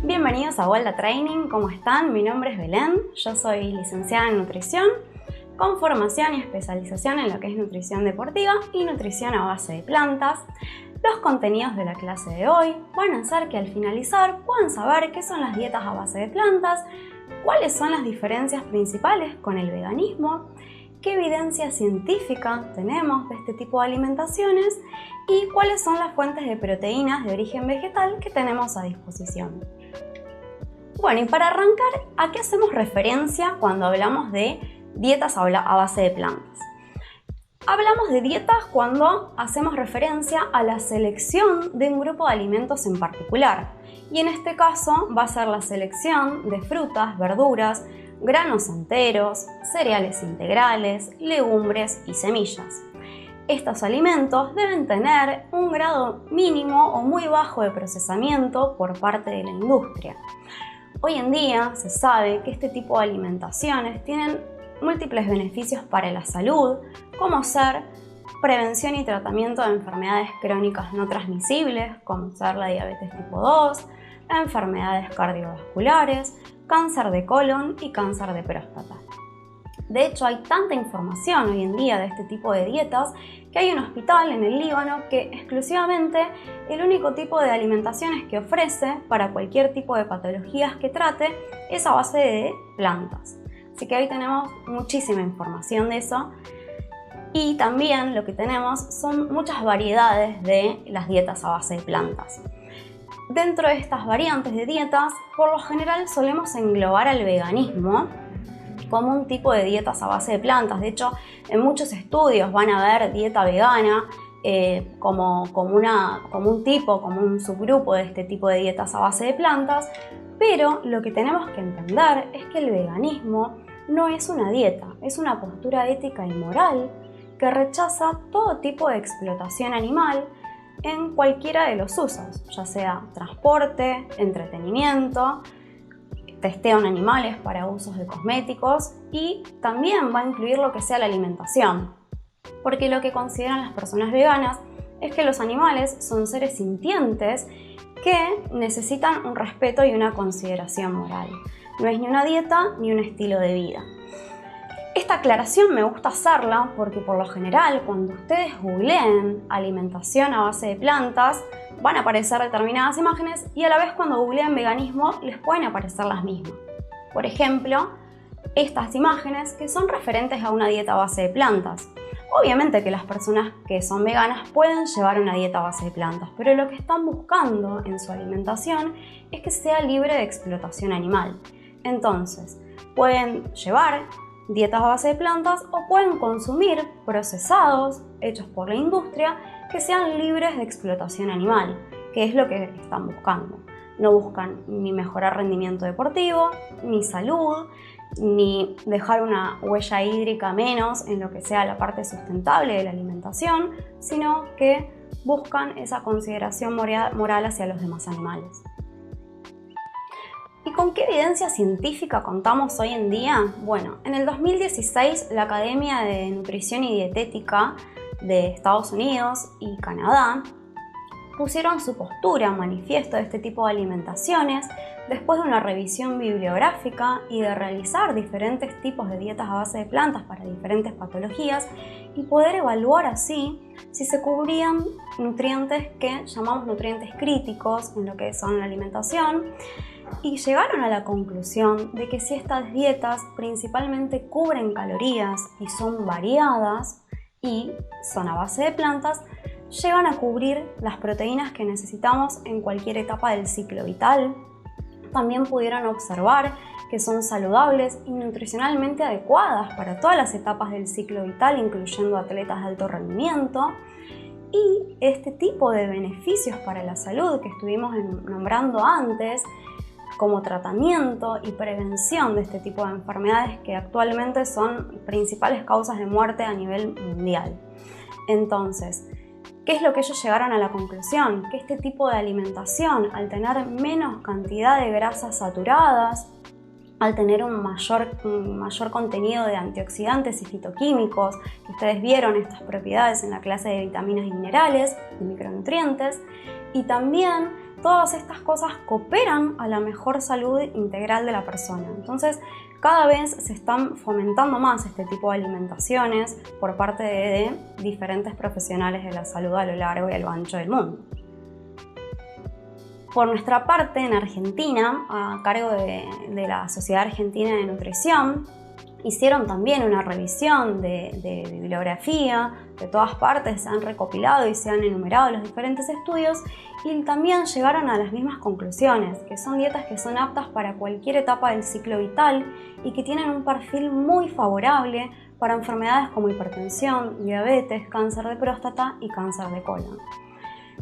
Bienvenidos a Walda Training, ¿cómo están? Mi nombre es Belén, yo soy licenciada en nutrición con formación y especialización en lo que es nutrición deportiva y nutrición a base de plantas. Los contenidos de la clase de hoy van a hacer que al finalizar puedan saber qué son las dietas a base de plantas, cuáles son las diferencias principales con el veganismo, qué evidencia científica tenemos de este tipo de alimentaciones y cuáles son las fuentes de proteínas de origen vegetal que tenemos a disposición. Bueno, y para arrancar, ¿a qué hacemos referencia cuando hablamos de dietas a base de plantas? Hablamos de dietas cuando hacemos referencia a la selección de un grupo de alimentos en particular. Y en este caso va a ser la selección de frutas, verduras, granos enteros, cereales integrales, legumbres y semillas. Estos alimentos deben tener un grado mínimo o muy bajo de procesamiento por parte de la industria. Hoy en día se sabe que este tipo de alimentaciones tienen múltiples beneficios para la salud, como ser prevención y tratamiento de enfermedades crónicas no transmisibles, como ser la diabetes tipo 2, enfermedades cardiovasculares, cáncer de colon y cáncer de próstata. De hecho, hay tanta información hoy en día de este tipo de dietas que hay un hospital en el Líbano que exclusivamente el único tipo de alimentaciones que ofrece para cualquier tipo de patologías que trate es a base de plantas. Así que hoy tenemos muchísima información de eso y también lo que tenemos son muchas variedades de las dietas a base de plantas. Dentro de estas variantes de dietas, por lo general solemos englobar al veganismo como un tipo de dietas a base de plantas. De hecho, en muchos estudios van a ver dieta vegana como un subgrupo de este tipo de dietas a base de plantas, pero lo que tenemos que entender es que el veganismo no es una dieta, es una postura ética y moral que rechaza todo tipo de explotación animal en cualquiera de los usos, ya sea transporte, entretenimiento, testeo en animales para usos de cosméticos y también va a incluir lo que sea la alimentación, porque lo que consideran las personas veganas es que los animales son seres sintientes que necesitan un respeto y una consideración moral. No es ni una dieta ni un estilo de vida. Esta aclaración me gusta hacerla porque por lo general cuando ustedes googleen alimentación a base de plantas van a aparecer determinadas imágenes y a la vez cuando googleen veganismo les pueden aparecer las mismas. Por ejemplo, estas imágenes que son referentes a una dieta a base de plantas. Obviamente que las personas que son veganas pueden llevar una dieta a base de plantas, pero lo que están buscando en su alimentación es que sea libre de explotación animal. Entonces, pueden llevar dietas a base de plantas o pueden consumir procesados hechos por la industria que sean libres de explotación animal, que es lo que están buscando. No buscan ni mejorar rendimiento deportivo, ni salud, ni dejar una huella hídrica menos en lo que sea la parte sustentable de la alimentación, sino que buscan esa consideración moral hacia los demás animales. ¿Y con qué evidencia científica contamos hoy en día? Bueno, en el 2016 la Academia de Nutrición y Dietética de Estados Unidos y Canadá pusieron su postura manifiesto de este tipo de alimentaciones después de una revisión bibliográfica y de realizar diferentes tipos de dietas a base de plantas para diferentes patologías y poder evaluar así si se cubrían nutrientes que llamamos nutrientes críticos en lo que son la alimentación. Y llegaron a la conclusión de que si estas dietas principalmente cubren calorías y son variadas y son a base de plantas, llegan a cubrir las proteínas que necesitamos en cualquier etapa del ciclo vital. También pudieron observar que son saludables y nutricionalmente adecuadas para todas las etapas del ciclo vital, incluyendo atletas de alto rendimiento. Y este tipo de beneficios para la salud que estuvimos nombrando antes, como tratamiento y prevención de este tipo de enfermedades que actualmente son principales causas de muerte a nivel mundial. Entonces, ¿qué es lo que ellos llegaron a la conclusión? Que este tipo de alimentación, al tener menos cantidad de grasas saturadas, al tener un mayor contenido de antioxidantes y fitoquímicos, que ustedes vieron estas propiedades en la clase de vitaminas y minerales y micronutrientes, y también todas estas cosas cooperan a la mejor salud integral de la persona. Entonces, cada vez se están fomentando más este tipo de alimentaciones por parte de diferentes profesionales de la salud a lo largo y a lo ancho del mundo. Por nuestra parte, en Argentina, a cargo de la Sociedad Argentina de Nutrición, hicieron también una revisión de bibliografía, de todas partes se han recopilado y se han enumerado los diferentes estudios y también llegaron a las mismas conclusiones, que son dietas que son aptas para cualquier etapa del ciclo vital y que tienen un perfil muy favorable para enfermedades como hipertensión, diabetes, cáncer de próstata y cáncer de colon.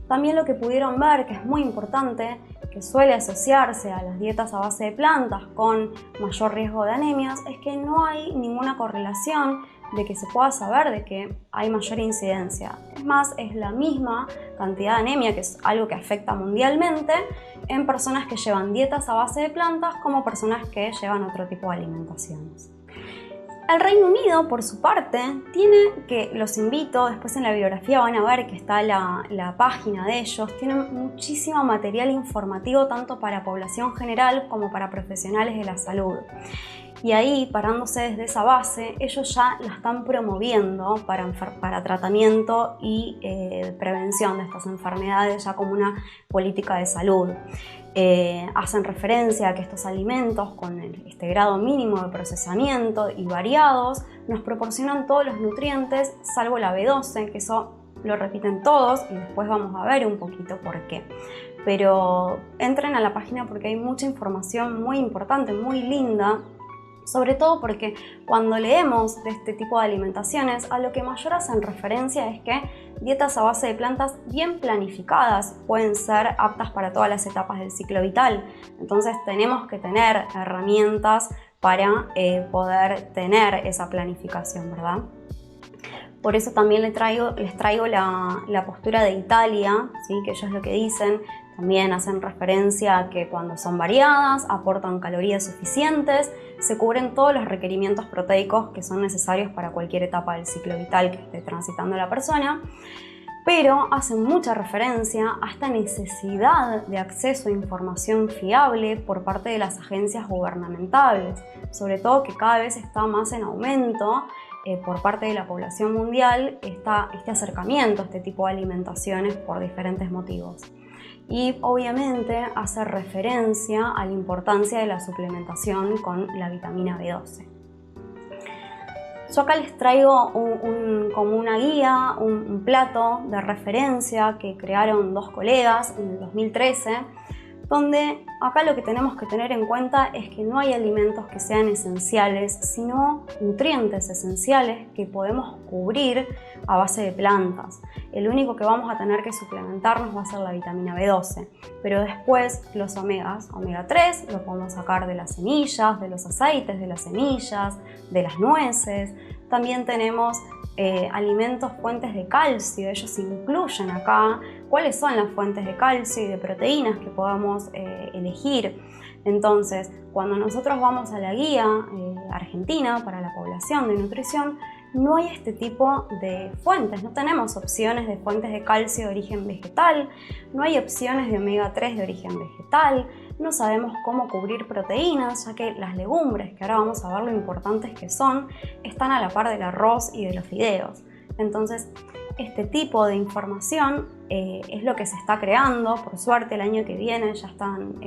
También lo que pudieron ver, que es muy importante, que suele asociarse a las dietas a base de plantas con mayor riesgo de anemias, es que no hay ninguna correlación de que se pueda saber de que hay mayor incidencia. Es más, es la misma cantidad de anemia, que es algo que afecta mundialmente, en personas que llevan dietas a base de plantas como personas que llevan otro tipo de alimentaciones. El Reino Unido, por su parte, los invito, después en la bibliografía van a ver que está la página de ellos, tienen muchísimo material informativo tanto para población general como para profesionales de la salud. Y ahí, parándose desde esa base, ellos ya la están promoviendo para tratamiento y prevención de estas enfermedades ya como una política de salud. Hacen referencia a que estos alimentos con este grado mínimo de procesamiento y variados nos proporcionan todos los nutrientes salvo la B12, que eso lo repiten todos y después vamos a ver un poquito por qué. Pero entren a la página porque hay mucha información muy importante, muy linda, sobre todo porque cuando leemos de este tipo de alimentaciones, a lo que mayor hacen referencia es que dietas a base de plantas bien planificadas pueden ser aptas para todas las etapas del ciclo vital. Entonces tenemos que tener herramientas para poder tener esa planificación, ¿verdad? Por eso también les traigo la postura de Italia, ¿sí? Que ellos lo que dicen, también hacen referencia a que cuando son variadas, aportan calorías suficientes, se cubren todos los requerimientos proteicos que son necesarios para cualquier etapa del ciclo vital que esté transitando la persona, pero hacen mucha referencia a esta necesidad de acceso a información fiable por parte de las agencias gubernamentales, sobre todo que cada vez está más en aumento por parte de la población mundial este acercamiento a este tipo de alimentaciones por diferentes motivos. Y obviamente hace referencia a la importancia de la suplementación con la vitamina B12. Yo acá les traigo como una guía, un plato de referencia que crearon dos colegas en el 2013, donde acá lo que tenemos que tener en cuenta es que no hay alimentos que sean esenciales, sino nutrientes esenciales que podemos cubrir a base de plantas. El único que vamos a tener que suplementarnos va a ser la vitamina B12, pero después los omegas, omega 3, lo podemos sacar de las semillas, de los aceites de las semillas, de las nueces. También tenemos alimentos fuentes de calcio, ellos incluyen acá cuáles son las fuentes de calcio y de proteínas que podamos elegir. Entonces, cuando nosotros vamos a la guía argentina para la población de nutrición, no hay este tipo de fuentes, no tenemos opciones de fuentes de calcio de origen vegetal, no hay opciones de omega 3 de origen vegetal, no sabemos cómo cubrir proteínas, ya que las legumbres, que ahora vamos a ver lo importantes que son, están a la par del arroz y de los fideos. Entonces, este tipo de información es lo que se está creando. Por suerte, el año que viene ya están,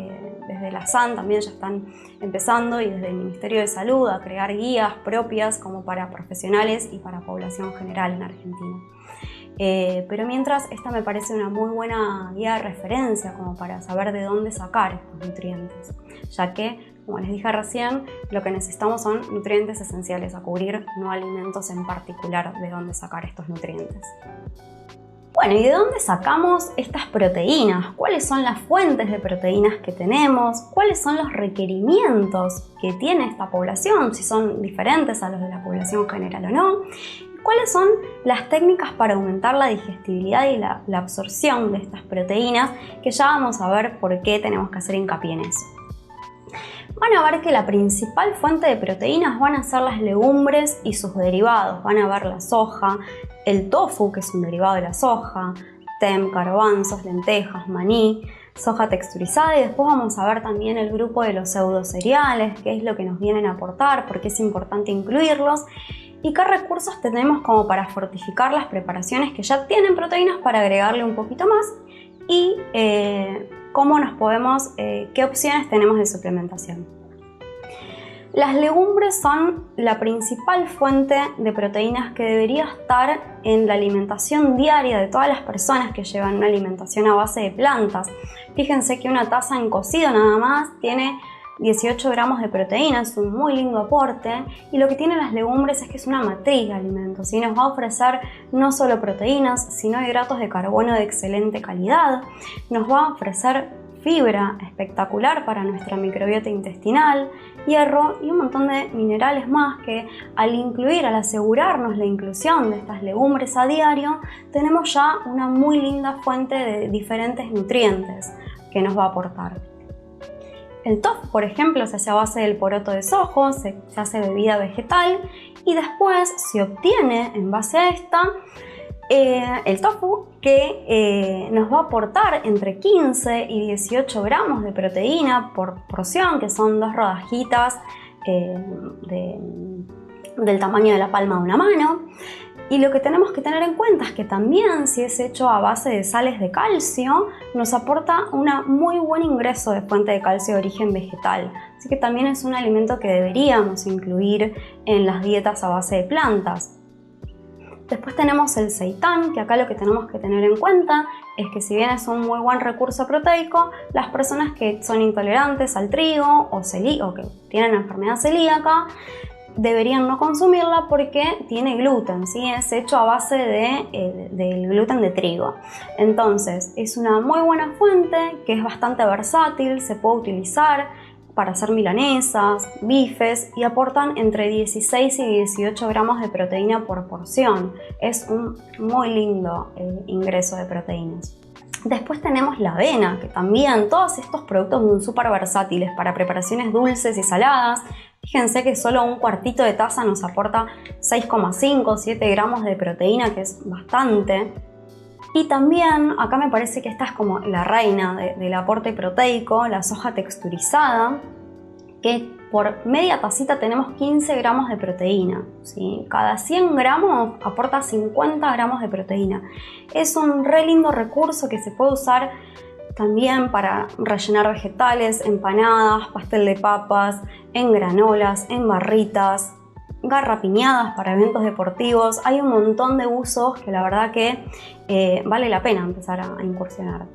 desde la SAN también ya están empezando y desde el Ministerio de Salud a crear guías propias como para profesionales y para población general en Argentina. Pero mientras, esta me parece una muy buena guía de referencia como para saber de dónde sacar estos nutrientes, ya que, como les dije recién, lo que necesitamos son nutrientes esenciales a cubrir, no alimentos en particular de dónde sacar estos nutrientes. Bueno, ¿y de dónde sacamos estas proteínas? ¿Cuáles son las fuentes de proteínas que tenemos? ¿Cuáles son los requerimientos que tiene esta población? Si son diferentes a los de la población general o no. ¿Cuáles son las técnicas para aumentar la digestibilidad y la absorción de estas proteínas? Que ya vamos a ver por qué tenemos que hacer hincapié en eso. Van a ver que la principal fuente de proteínas van a ser las legumbres y sus derivados. Van a ver la soja, el tofu, que es un derivado de la soja, garbanzos, lentejas, maní, soja texturizada, y después vamos a ver también el grupo de los pseudocereales, qué es lo que nos vienen a aportar, por qué es importante incluirlos y qué recursos tenemos como para fortificar las preparaciones que ya tienen proteínas para agregarle un poquito más, y cómo nos podemos, qué opciones tenemos de suplementación. Las legumbres son la principal fuente de proteínas que debería estar en la alimentación diaria de todas las personas que llevan una alimentación a base de plantas. Fíjense que una taza en cocido nada más tiene 18 gramos de proteína, es un muy lindo aporte, y lo que tienen las legumbres es que es una matriz de alimentos y nos va a ofrecer no solo proteínas, sino hidratos de carbono de excelente calidad, nos va a ofrecer fibra espectacular para nuestra microbiota intestinal, hierro y un montón de minerales más que al asegurarnos la inclusión de estas legumbres a diario, tenemos ya una muy linda fuente de diferentes nutrientes que nos va a aportar. El tofu, por ejemplo, se hace a base del poroto de sojo, se hace bebida vegetal y después se obtiene en base a esta el tofu, que nos va a aportar entre 15 y 18 gramos de proteína por porción, que son 2 rodajitas del tamaño de la palma de una mano. Y lo que tenemos que tener en cuenta es que también, si es hecho a base de sales de calcio, nos aporta un muy buen ingreso de fuente de calcio de origen vegetal. Así que también es un alimento que deberíamos incluir en las dietas a base de plantas. Después tenemos el seitán, que acá lo que tenemos que tener en cuenta es que si bien es un muy buen recurso proteico, las personas que son intolerantes al trigo o que tienen enfermedad celíaca deberían no consumirla porque tiene gluten, ¿sí? Es hecho a base del gluten de trigo. Entonces es una muy buena fuente que es bastante versátil, se puede utilizar para hacer milanesas, bifes y aportan entre 16 y 18 gramos de proteína por porción. Es un muy lindo ingreso de proteínas. Después tenemos la avena, que también todos estos productos son súper versátiles para preparaciones dulces y saladas. Fíjense que solo un cuartito de taza nos aporta 6,5 o 7 gramos de proteína, que es bastante. Y también, acá me parece que esta es como la reina del aporte proteico, la soja texturizada, que por media tacita tenemos 15 gramos de proteína, ¿sí? Cada 100 gramos aporta 50 gramos de proteína. Es un re lindo recurso que se puede usar también para rellenar vegetales, empanadas, pastel de papas, en granolas, en barritas, garrapiñadas para eventos deportivos. Hay un montón de usos que la verdad que vale la pena empezar a incursionar.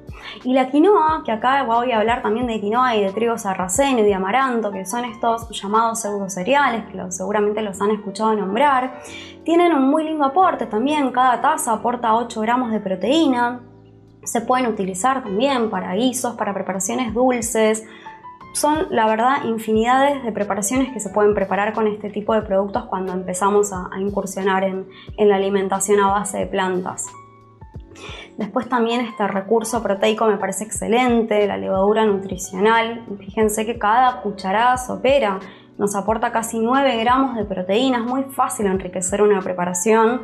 Y la quinoa, que acá voy a hablar también de quinoa y de trigo sarraceno y de amaranto, que son estos llamados pseudocereales, que seguramente los han escuchado nombrar, tienen un muy lindo aporte también. Cada taza aporta 8 gramos de proteína. Se pueden utilizar también para guisos, para preparaciones dulces. Son, la verdad, infinidades de preparaciones que se pueden preparar con este tipo de productos cuando empezamos a incursionar en la alimentación a base de plantas. Después también este recurso proteico me parece excelente, la levadura nutricional. Fíjense que cada cucharada sopera nos aporta casi 9 gramos de proteína. Es muy fácil enriquecer una preparación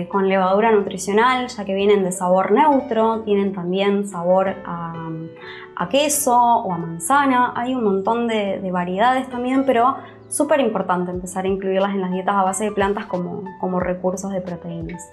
con levadura nutricional, ya que vienen de sabor neutro, tienen también sabor a queso o a manzana. Hay un montón de variedades también, pero súper importante empezar a incluirlas en las dietas a base de plantas como recursos de proteínas.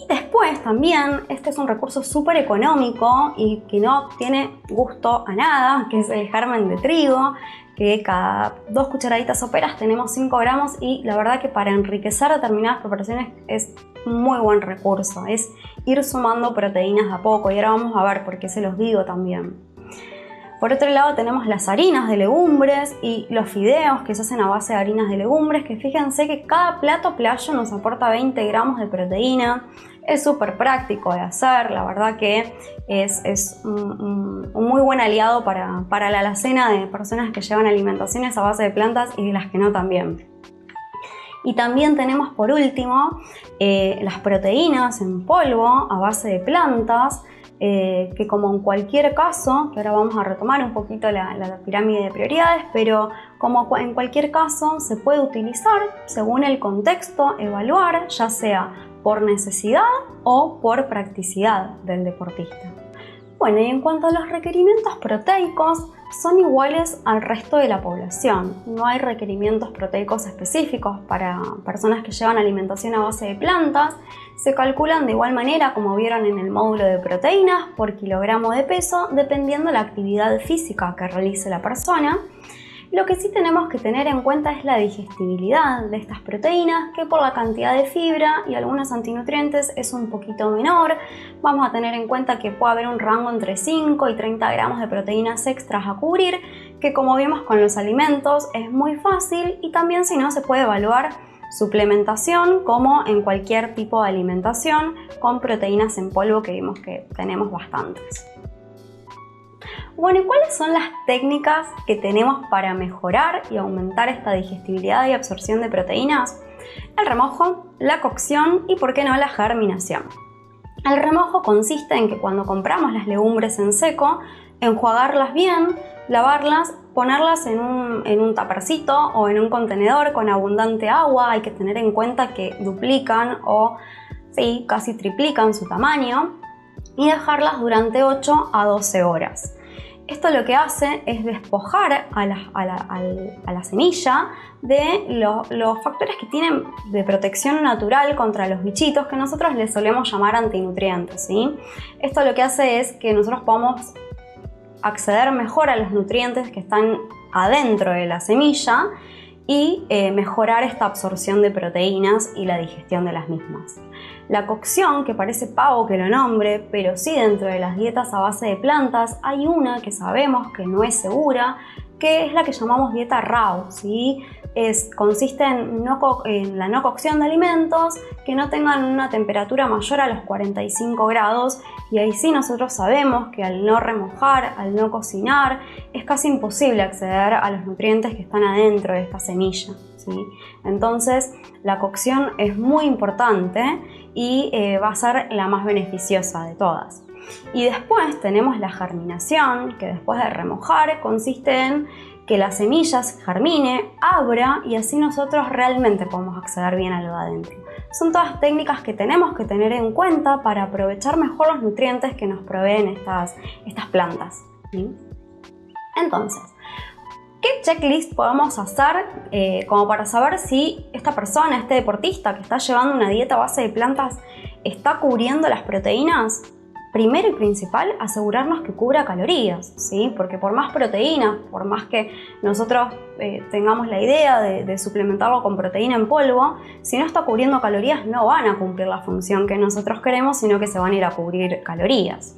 Después también, este es un recurso súper económico y que no tiene gusto a nada, que es el germen de trigo, que cada 2 cucharaditas soperas tenemos 5 gramos, y la verdad que para enriquecer determinadas preparaciones es un muy buen recurso, es ir sumando proteínas de a poco, y ahora vamos a ver por qué se los digo también. Por otro lado tenemos las harinas de legumbres y los fideos que se hacen a base de harinas de legumbres, que fíjense que cada plato playo nos aporta 20 gramos de proteína. Es súper práctico de hacer, la verdad que es un muy buen aliado para la alacena de personas que llevan alimentaciones a base de plantas y de las que no también. Y también tenemos por último las proteínas en polvo a base de plantas, que como en cualquier caso, que ahora vamos a retomar un poquito la pirámide de prioridades, pero como en cualquier caso se puede utilizar según el contexto, evaluar, ya sea por necesidad o por practicidad del deportista. Bueno, y en cuanto a los requerimientos proteicos, son iguales al resto de la población. No hay requerimientos proteicos específicos para personas que llevan alimentación a base de plantas. Se calculan de igual manera, como vieron en el módulo de proteínas, por kilogramo de peso, dependiendo la actividad física que realice la persona. Lo que sí tenemos que tener en cuenta es la digestibilidad de estas proteínas, que por la cantidad de fibra y algunos antinutrientes es un poquito menor. Vamos a tener en cuenta que puede haber un rango entre 5 y 30 gramos de proteínas extras a cubrir, que como vimos con los alimentos es muy fácil, y también si no se puede evaluar suplementación como en cualquier tipo de alimentación con proteínas en polvo, que vimos que tenemos bastantes. Bueno, ¿y cuáles son las técnicas que tenemos para mejorar y aumentar esta digestibilidad y absorción de proteínas? El remojo, la cocción y, ¿por qué no, la germinación. El remojo consiste en que cuando compramos las legumbres en seco, enjuagarlas bien, lavarlas, ponerlas en un tapercito o en un contenedor con abundante agua. Hay que tener en cuenta que duplican o casi triplican su tamaño, y dejarlas durante 8 a 12 horas. Esto lo que hace es despojar a la semilla de los factores que tienen de protección natural contra los bichitos, que nosotros les solemos llamar antinutrientes, ¿sí? Esto lo que hace es que nosotros podamos acceder mejor a los nutrientes que están adentro de la semilla y mejorar esta absorción de proteínas y la digestión de las mismas. La cocción, que parece pavo que lo nombre, pero sí, dentro de las dietas a base de plantas hay una que sabemos que no es segura, que es la que llamamos dieta raw, ¿sí? Consiste en la no cocción de alimentos que no tengan una temperatura mayor a los 45 grados, y ahí sí nosotros sabemos que al no remojar, al no cocinar, es casi imposible acceder a los nutrientes que están adentro de esta semilla, ¿sí? Entonces la cocción es muy importante y va a ser la más beneficiosa de todas. Y después tenemos la germinación, que después de remojar consiste en que la semilla germine, abra, y así nosotros realmente podemos acceder bien a lo de adentro. Son todas técnicas que tenemos que tener en cuenta para aprovechar mejor los nutrientes que nos proveen estas plantas, ¿sí? Entonces, ¿qué checklist podemos hacer como para saber si esta persona, este deportista que está llevando una dieta a base de plantas, está cubriendo las proteínas? Primero y principal, asegurarnos que cubra calorías, ¿sí? Porque por más proteínas, por más que nosotros tengamos la idea de suplementarlo con proteína en polvo, si no está cubriendo calorías no van a cumplir la función que nosotros queremos, sino que se van a ir a cubrir calorías.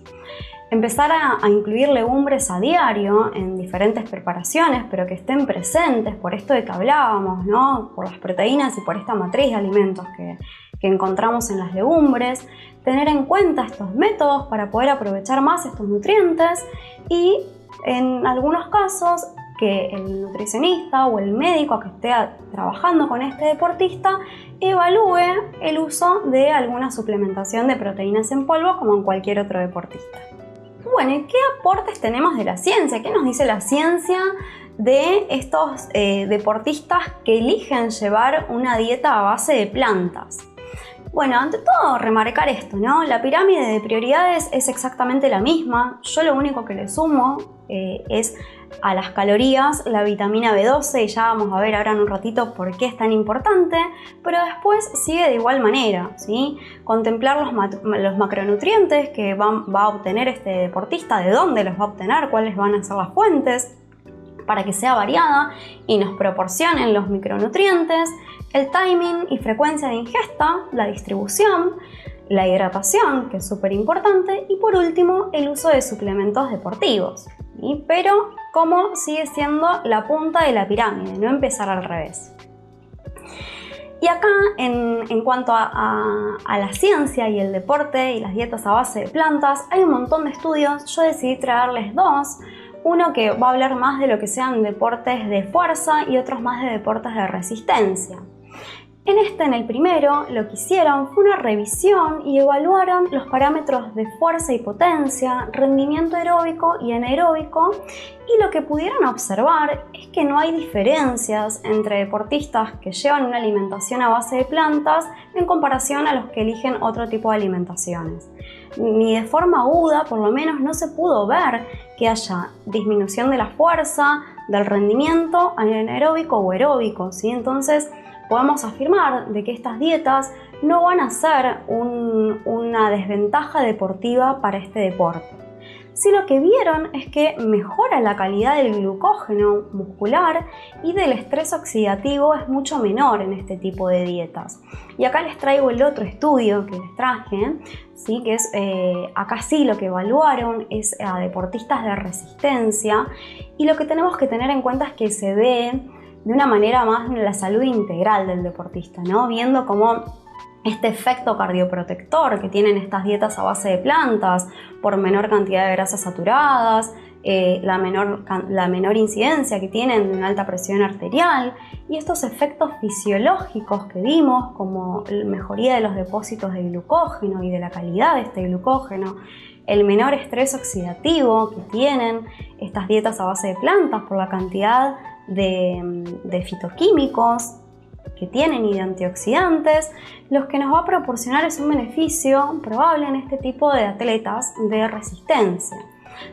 Empezar a incluir legumbres a diario en diferentes preparaciones, pero que estén presentes por esto de que hablábamos, ¿no? Por las proteínas y por esta matriz de alimentos que encontramos en las legumbres. Tener en cuenta estos métodos para poder aprovechar más estos nutrientes, y en algunos casos que el nutricionista o el médico que esté trabajando con este deportista evalúe el uso de alguna suplementación de proteínas en polvo, como en cualquier otro deportista. Bueno, ¿y qué aportes tenemos de la ciencia? ¿Qué nos dice la ciencia de estos deportistas que eligen llevar una dieta a base de plantas? Bueno, ante todo remarcar esto, ¿no? La pirámide de prioridades es exactamente la misma. Yo lo único que le sumo es a las calorías la vitamina B12, y ya vamos a ver ahora en un ratito por qué es tan importante, pero después sigue de igual manera, ¿sí? Contemplar los macronutrientes que va a obtener este deportista, de dónde los va a obtener, cuáles van a ser las fuentes, para que sea variada y nos proporcionen los micronutrientes, el timing y frecuencia de ingesta, la distribución, la hidratación, que es súper importante, y por último el uso de suplementos deportivos, ¿sí? Pero como sigue siendo la punta de la pirámide, no empezar al revés. Y acá, en cuanto a la ciencia y el deporte y las dietas a base de plantas, hay un montón de estudios. Yo decidí traerles dos. Uno que va a hablar más de lo que sean deportes de fuerza y otros más de deportes de resistencia. En el primero, lo que hicieron fue una revisión y evaluaron los parámetros de fuerza y potencia, rendimiento aeróbico y anaeróbico, y lo que pudieron observar es que no hay diferencias entre deportistas que llevan una alimentación a base de plantas en comparación a los que eligen otro tipo de alimentaciones. Ni de forma aguda, por lo menos, no se pudo ver que haya disminución de la fuerza, del rendimiento anaeróbico o aeróbico, ¿sí? Entonces, podemos afirmar de que estas dietas no van a ser una desventaja deportiva para este deporte. Sí, lo que vieron es que mejora la calidad del glucógeno muscular y del estrés oxidativo es mucho menor en este tipo de dietas. Y acá les traigo el otro estudio que les traje, ¿sí? Que es, acá sí lo que evaluaron es a deportistas de resistencia, y lo que tenemos que tener en cuenta es que se ve de una manera más en la salud integral del deportista, ¿no? Viendo cómo este efecto cardioprotector que tienen estas dietas a base de plantas por menor cantidad de grasas saturadas, la menor incidencia que tienen de una alta presión arterial, y estos efectos fisiológicos que vimos como la mejoría de los depósitos de glucógeno y de la calidad de este glucógeno, el menor estrés oxidativo que tienen estas dietas a base de plantas por la cantidad de fitoquímicos que tienen y de antioxidantes, lo que nos va a proporcionar es un beneficio probable en este tipo de atletas de resistencia.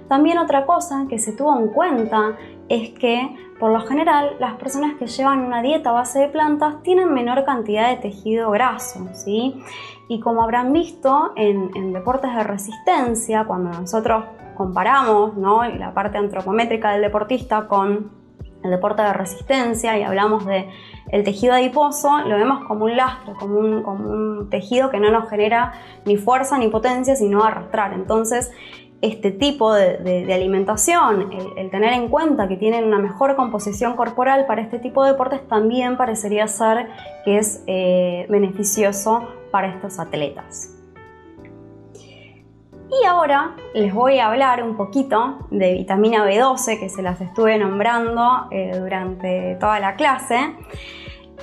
También otra cosa que se tuvo en cuenta es que por lo general las personas que llevan una dieta a base de plantas tienen menor cantidad de tejido graso, ¿sí? Y como habrán visto en deportes de resistencia, cuando nosotros comparamos, ¿no?, la parte antropométrica del deportista con el deporte de resistencia y hablamos de el tejido adiposo, lo vemos como un lastre, como un tejido que no nos genera ni fuerza ni potencia, sino arrastrar. Entonces, este tipo de alimentación, el tener en cuenta que tienen una mejor composición corporal para este tipo de deportes, también parecería ser que es beneficioso para estos atletas. Y ahora les voy a hablar un poquito de vitamina B12, que se las estuve nombrando durante toda la clase.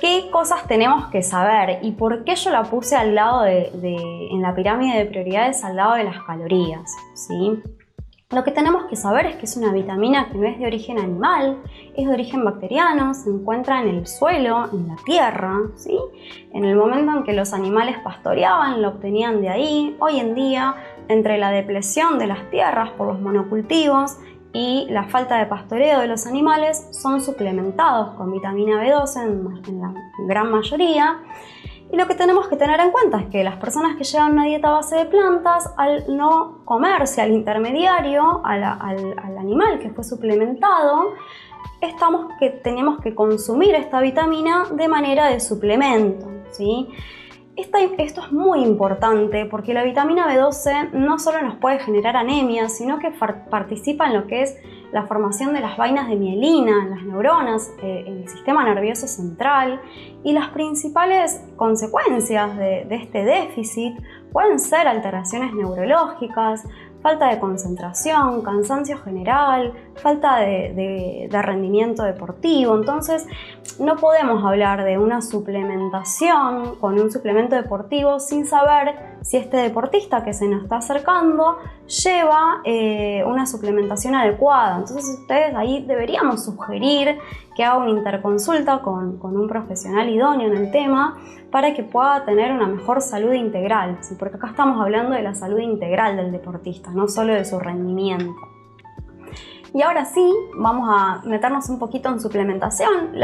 ¿Qué cosas tenemos que saber y por qué yo la puse al lado en la pirámide de prioridades al lado de las calorías, ¿sí? Lo que tenemos que saber es que es una vitamina que no es de origen animal, es de origen bacteriano, se encuentra en el suelo, en la tierra, ¿sí? En el momento en que los animales pastoreaban, lo obtenían de ahí. Hoy en día, entre la depresión de las tierras por los monocultivos y la falta de pastoreo de los animales, son suplementados con vitamina B12 en la gran mayoría. Y lo que tenemos que tener en cuenta es que las personas que llevan una dieta a base de plantas, al no comerse al intermediario, al animal que fue suplementado, tenemos que consumir esta vitamina de manera de suplemento, ¿sí? Esto es muy importante porque la vitamina B12 no solo nos puede generar anemia, sino que participa en lo que es la formación de las vainas de mielina en las neuronas, en el sistema nervioso central, y las principales consecuencias de este déficit pueden ser alteraciones neurológicas, falta de concentración, cansancio general, falta de rendimiento deportivo. Entonces, no podemos hablar de una suplementación con un suplemento deportivo sin saber si este deportista que se nos está acercando lleva una suplementación adecuada. Entonces, ustedes ahí deberíamos sugerir que haga una interconsulta con un profesional idóneo en el tema para que pueda tener una mejor salud integral, ¿sí? Porque acá estamos hablando de la salud integral del deportista, no solo de su rendimiento. Y ahora sí, vamos a meternos un poquito en suplementación.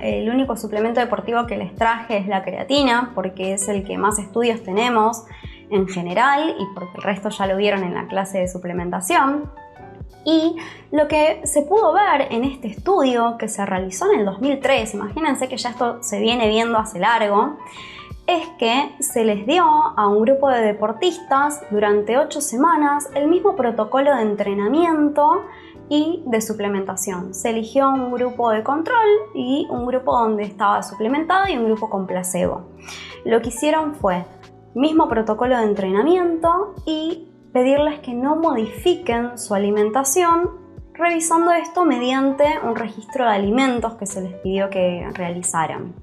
El único suplemento deportivo que les traje es la creatina, porque es el que más estudios tenemos en general y porque el resto ya lo vieron en la clase de suplementación. Y lo que se pudo ver en este estudio que se realizó en el 2003, imagínense que ya esto se viene viendo hace largo, es que se les dio a un grupo de deportistas durante 8 semanas el mismo protocolo de entrenamiento y de suplementación. Se eligió un grupo de control y un grupo donde estaba suplementado y un grupo con placebo. Lo que hicieron fue mismo protocolo de entrenamiento y pedirles que no modifiquen su alimentación, revisando esto mediante un registro de alimentos que se les pidió que realizaran.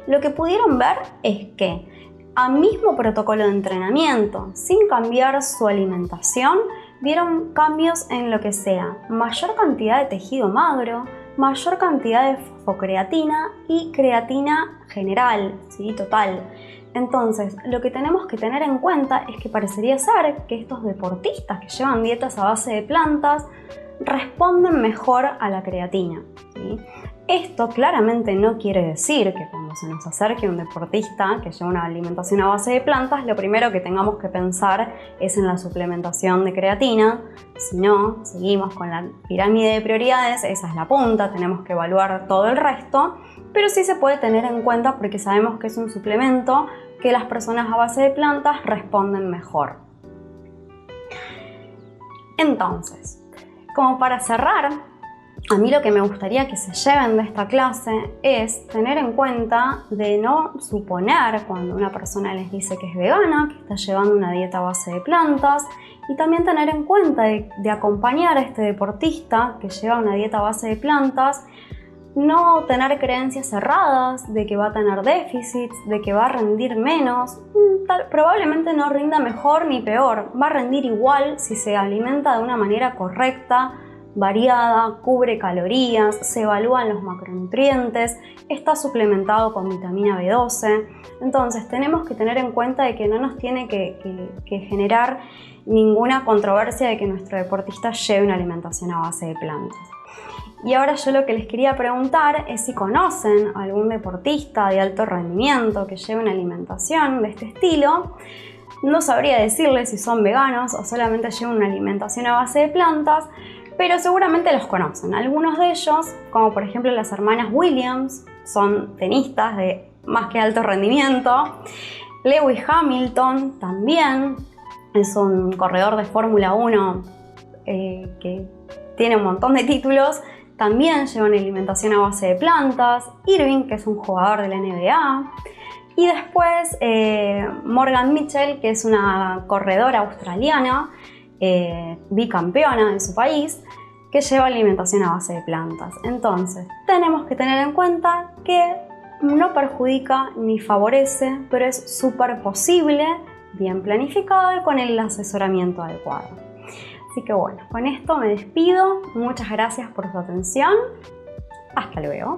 lo que pudieron ver es que a mismo protocolo de entrenamiento, sin cambiar su alimentación, vieron cambios en lo que sea mayor cantidad de tejido magro, mayor cantidad de fosfocreatina y creatina general, ¿sí? Total. Entonces, lo que tenemos que tener en cuenta es que parecería ser que estos deportistas que llevan dietas a base de plantas responden mejor a la creatina, ¿sí? Esto claramente no quiere decir que cuando se nos acerque un deportista que lleva una alimentación a base de plantas, lo primero que tengamos que pensar es en la suplementación de creatina. Si no, seguimos con la pirámide de prioridades, esa es la punta, tenemos que evaluar todo el resto, pero sí se puede tener en cuenta porque sabemos que es un suplemento que las personas a base de plantas responden mejor. Entonces, como para cerrar, a mí lo que me gustaría que se lleven de esta clase es tener en cuenta de no suponer cuando una persona les dice que es vegana, que está llevando una dieta a base de plantas, y también tener en cuenta de acompañar a este deportista que lleva una dieta a base de plantas, no tener creencias cerradas de que va a tener déficits, de que va a rendir menos. Probablemente no rinda mejor ni peor, va a rendir igual si se alimenta de una manera correcta, variada, cubre calorías, se evalúan los macronutrientes, está suplementado con vitamina B12. Entonces tenemos que tener en cuenta de que no nos tiene que generar ninguna controversia de que nuestro deportista lleve una alimentación a base de plantas. Y ahora yo lo que les quería preguntar es si conocen algún deportista de alto rendimiento que lleve una alimentación de este estilo. No sabría decirles si son veganos o solamente llevan una alimentación a base de plantas, pero seguramente los conocen. Algunos de ellos, como por ejemplo las hermanas Williams, son tenistas de más que alto rendimiento. Lewis Hamilton también es un corredor de Fórmula 1 que tiene un montón de títulos. También lleva una alimentación a base de plantas. Irving, que es un jugador de la NBA. Y después Morgan Mitchell, que es una corredora australiana, bicampeona de su país, que lleva alimentación a base de plantas. Entonces, tenemos que tener en cuenta que no perjudica ni favorece, pero es súper posible, bien planificado y con el asesoramiento adecuado. Así que bueno, con esto me despido. Muchas gracias por su atención. Hasta luego.